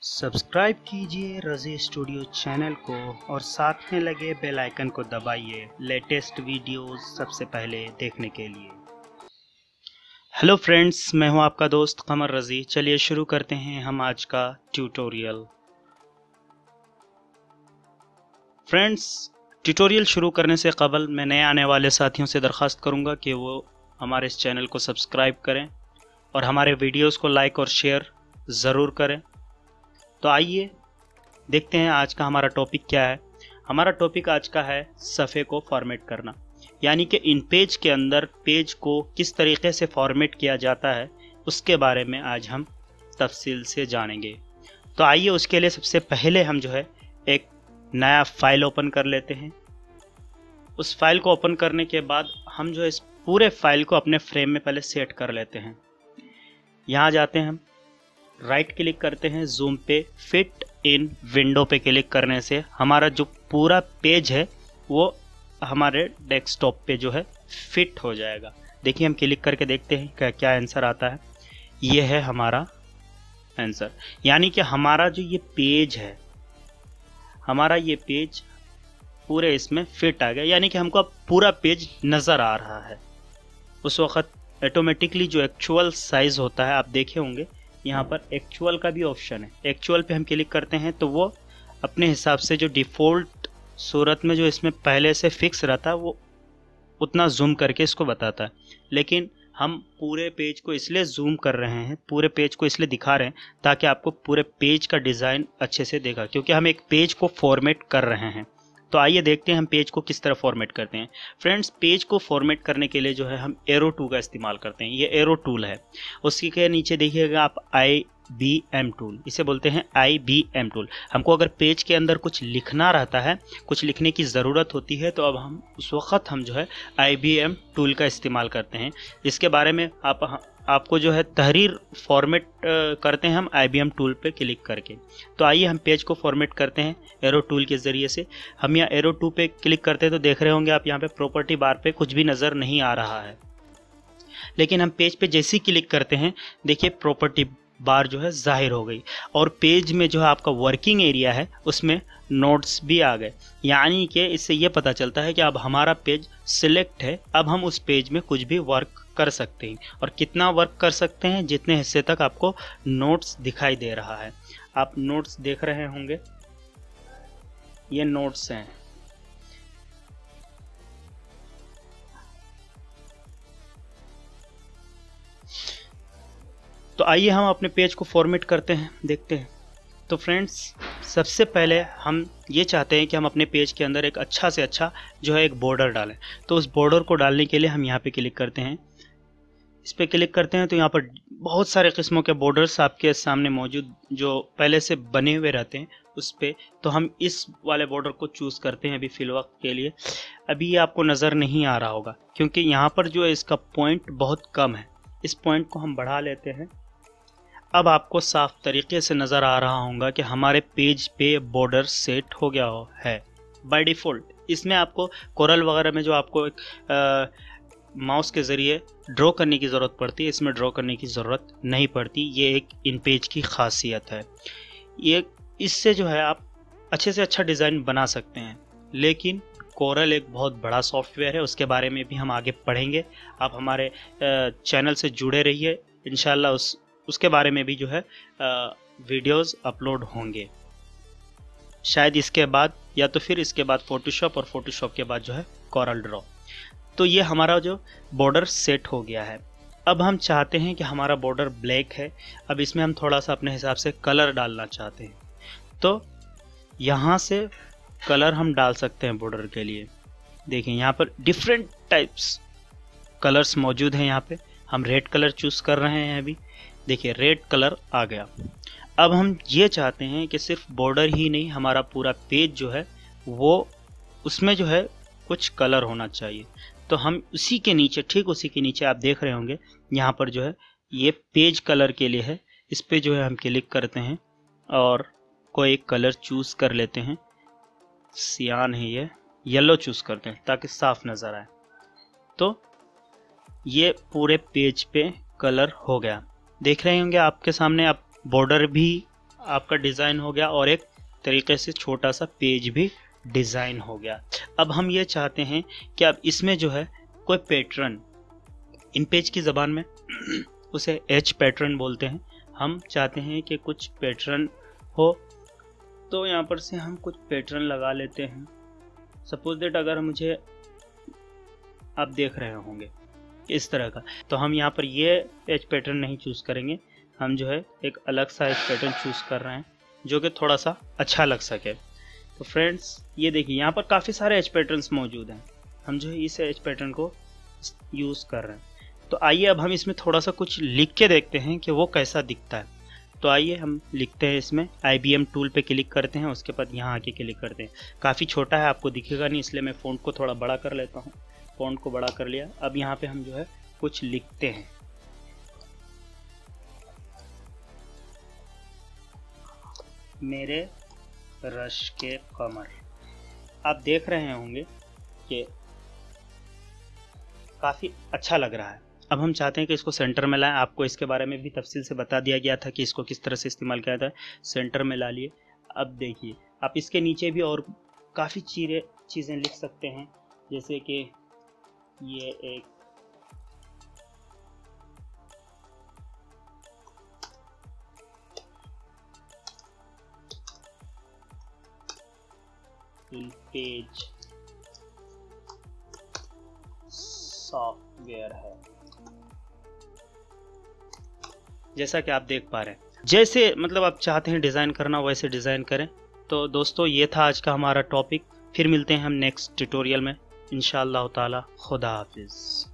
Subscribe कीजिए रज़ी studio channel को और साथ में लगे बेल आइकन को दबाइए लेटेस्ट वीडियोस सबसे पहले देखने के लिए। हेलो फ्रेंड्स, मैं हूं आपका दोस्त कमर रज़ी। चलिए शुरू करते हैं हम आज का ट्यूटोरियल। फ्रेंड्स, ट्यूटोरियल शुरू करने से कबल मैं नए आने वाले साथियों से दरख्वास्त करूंगा कि वो हमारे इस चैनल को सब्सक्राइब करें और हमारे वीडियोस को लाइक और शेयर ज़रूर करें। तो आइए देखते हैं आज का हमारा टॉपिक क्या है। हमारा टॉपिक आज का है सफ़े को फॉर्मेट करना, यानी कि इन पेज के अंदर पेज को किस तरीके से फॉर्मेट किया जाता है उसके बारे में आज हम तफसील से जानेंगे। तो आइए उसके लिए सबसे पहले हम जो है एक नया फाइल ओपन कर लेते हैं। उस फाइल को ओपन करने के बाद हम जो है इस पूरे फाइल को अपने फ्रेम में पहले सेट कर लेते हैं। यहाँ जाते हैं, हम राइट क्लिक करते हैं, जूम पे फिट इन विंडो पे क्लिक करने से हमारा जो पूरा पेज है वो हमारे डेस्कटॉप पे जो है फिट हो जाएगा। देखिए, हम क्लिक करके देखते हैं क्या आंसर आता है। ये है हमारा आंसर, यानी कि हमारा जो ये पेज है, हमारा ये पेज पूरे इसमें फिट आ गया, यानी कि हमको अब पूरा पेज नज़र आ रहा है। उस वक्त ऑटोमेटिकली जो एक्चुअल साइज़ होता है, आप देखे होंगे यहाँ पर एक्चुअल का भी ऑप्शन है। एक्चुअल पे हम क्लिक करते हैं तो वो अपने हिसाब से जो डिफ़ॉल्ट सूरत में जो इसमें पहले से फिक्स रहता है वो उतना जूम करके इसको बताता है। लेकिन हम पूरे पेज को इसलिए जूम कर रहे हैं, पूरे पेज को इसलिए दिखा रहे हैं ताकि आपको पूरे पेज का डिज़ाइन अच्छे से देखा, क्योंकि हम एक पेज को फॉर्मेट कर रहे हैं। तो आइए देखते हैं हम पेज को किस तरह फॉर्मेट करते हैं। फ्रेंड्स, पेज को फॉर्मेट करने के लिए जो है हम एरो टूल का इस्तेमाल करते हैं। ये एरो टूल है, उसके के नीचे देखिएगा आप IBM टूल, इसे बोलते हैं IBM टूल। हमको अगर पेज के अंदर कुछ लिखना रहता है, कुछ लिखने की ज़रूरत होती है, तो अब हम उस वक्त हम जो है IBM टूल का इस्तेमाल करते हैं। इसके बारे में आपको जो है तहरीर फॉर्मेट करते हैं हम IBM टूल पे क्लिक करके। तो आइए हम पेज को फॉर्मेट करते हैं एरो टूल के ज़रिए से। हम यहाँ एरो टूल पे क्लिक करते हैं तो देख रहे होंगे आप यहाँ पे प्रॉपर्टी बार पे कुछ भी नज़र नहीं आ रहा है। लेकिन हम पेज पे जैसे ही क्लिक करते हैं, देखिए प्रॉपर्टी बार जो है ज़ाहिर हो गई और पेज में जो है आपका वर्किंग एरिया है उसमें नोट्स भी आ गए। यानी कि इससे ये पता चलता है कि अब हमारा पेज सिलेक्ट है, अब हम उस पेज में कुछ भी वर्क कर सकते हैं। और कितना वर्क कर सकते हैं, जितने हिस्से तक आपको नोट्स दिखाई दे रहा है। आप नोट्स देख रहे होंगे, ये नोट्स हैं। तो आइए हम अपने पेज को फॉर्मेट करते हैं, देखते हैं। तो फ्रेंड्स, सबसे पहले हम ये चाहते हैं कि हम अपने पेज के अंदर एक अच्छा से अच्छा जो है एक बॉर्डर डालें। तो उस बॉर्डर को डालने के लिए हम यहाँ पे क्लिक करते हैं। इस पर क्लिक करते हैं तो यहाँ पर बहुत सारे किस्मों के बॉर्डर्स आपके सामने मौजूद जो पहले से बने हुए रहते हैं उस पर। तो हम इस वाले बॉर्डर को चूज़ करते हैं अभी फ़िल वक्त के लिए। अभी ये आपको नज़र नहीं आ रहा होगा क्योंकि यहाँ पर जो है इसका पॉइंट बहुत कम है। इस पॉइंट को हम बढ़ा लेते हैं। अब आपको साफ तरीके से नज़र आ रहा होगा कि हमारे पेज पे बॉर्डर सेट हो गया है बाय डिफ़ॉल्ट। इसमें आपको कोरल वगैरह में जो आपको एक माउस के ज़रिए ड्रॉ करने की ज़रूरत पड़ती है, इसमें ड्रॉ करने की ज़रूरत नहीं पड़ती। ये एक इन पेज की खासियत है। ये इससे जो है आप अच्छे से अच्छा डिज़ाइन बना सकते हैं। लेकिन कोरल एक बहुत बड़ा सॉफ्टवेयर है, उसके बारे में भी हम आगे पढ़ेंगे। आप हमारे चैनल से जुड़े रहिए, इंशाल्लाह उसके बारे में भी जो है वीडियोस अपलोड होंगे। शायद इसके बाद या तो फिर इसके बाद फोटोशॉप और फोटोशॉप के बाद जो है कोरल ड्रॉ। तो ये हमारा जो बॉर्डर सेट हो गया है। अब हम चाहते हैं कि हमारा बॉर्डर ब्लैक है, अब इसमें हम थोड़ा सा अपने हिसाब से कलर डालना चाहते हैं। तो यहाँ से कलर हम डाल सकते हैं बॉर्डर के लिए। देखिए यहाँ पर डिफरेंट टाइप्स कलर्स मौजूद हैं। यहाँ पे हम रेड कलर चूज़ कर रहे हैं। अभी देखिए रेड कलर आ गया। अब हम ये चाहते हैं कि सिर्फ बॉर्डर ही नहीं, हमारा पूरा पेज जो है वो उसमें जो है कुछ कलर होना चाहिए। तो हम उसी के नीचे, ठीक उसी के नीचे आप देख रहे होंगे यहाँ पर जो है ये पेज कलर के लिए है। इस पे जो है हम क्लिक करते हैं और कोई एक कलर चूज़ कर लेते हैं। सियान है, ये येलो चूज़ करते हैं ताकि साफ नज़र आए। तो ये पूरे पेज पे कलर हो गया। देख रहे होंगे आपके सामने, आप बॉर्डर भी आपका डिज़ाइन हो गया और एक तरीके से छोटा सा पेज भी डिज़ाइन हो गया। अब हम ये चाहते हैं कि अब इसमें जो है कोई पैटर्न, इन पेज की ज़बान में उसे एच पैटर्न बोलते हैं, हम चाहते हैं कि कुछ पैटर्न हो। तो यहाँ पर से हम कुछ पैटर्न लगा लेते हैं। सपोज दैट अगर मुझे, आप देख रहे होंगे इस तरह का, तो हम यहाँ पर ये एच पैटर्न नहीं चूज़ करेंगे, हम जो है एक अलग सा एच पैटर्न चूज़ कर रहे हैं जो कि थोड़ा सा अच्छा लग सके। तो फ्रेंड्स ये देखिए यहाँ पर काफ़ी सारे एच पैटर्न्स मौजूद हैं, हम जो है इस एच पैटर्न को यूज़ कर रहे हैं। तो आइए अब हम इसमें थोड़ा सा कुछ लिख के देखते हैं कि वो कैसा दिखता है। तो आइए हम लिखते हैं, इसमें IBM टूल पे क्लिक करते हैं, उसके बाद यहाँ आके क्लिक करते हैं। काफ़ी छोटा है, आपको दिखेगा नहीं, इसलिए मैं फ़ॉन्ट को थोड़ा बड़ा कर लेता हूँ। फ़ॉन्ट को बड़ा कर लिया। अब यहाँ पे हम जो है कुछ लिखते हैं। मेरे रश के कमर। आप देख रहे होंगे कि काफ़ी अच्छा लग रहा है। अब हम चाहते हैं कि इसको सेंटर में लाएं। आपको इसके बारे में भी तफसील से बता दिया गया था कि इसको किस तरह से इस्तेमाल किया जाता है। सेंटर में ला लिए। अब देखिए, आप इसके नीचे भी और काफ़ी चीज़ें लिख सकते हैं, जैसे कि ये एक पेज सॉफ्टवेयर है, जैसा कि आप देख पा रहे हैं। जैसे मतलब आप चाहते हैं डिज़ाइन करना वैसे डिज़ाइन करें। तो दोस्तों ये था आज का हमारा टॉपिक। फिर मिलते हैं हम नेक्स्ट ट्यूटोरियल में इंशाअल्लाह ताला। खुदा हाफिज़।